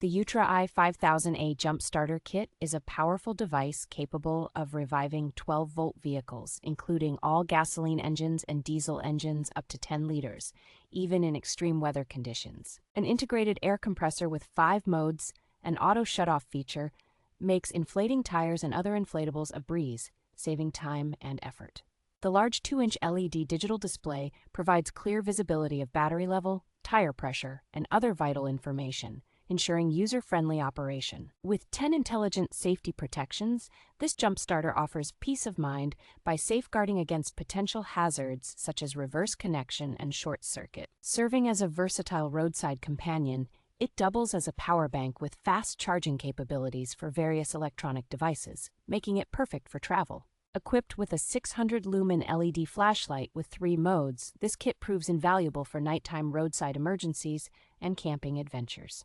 The UTRAI 5000A jump starter kit is a powerful device capable of reviving 12-volt vehicles, including all gasoline engines and diesel engines up to 10 liters, even in extreme weather conditions. An integrated air compressor with 5 modes and auto-shutoff feature makes inflating tires and other inflatables a breeze, saving time and effort. The large 2-inch LED digital display provides clear visibility of battery level, tire pressure, and other vital information, ensuring user-friendly operation. With 10 intelligent safety protections, this jump starter offers peace of mind by safeguarding against potential hazards such as reverse connection and short circuit. Serving as a versatile roadside companion, it doubles as a power bank with fast charging capabilities for various electronic devices, making it perfect for travel. Equipped with a 600-lumen LED flashlight with 3 modes, this kit proves invaluable for nighttime roadside emergencies and camping adventures.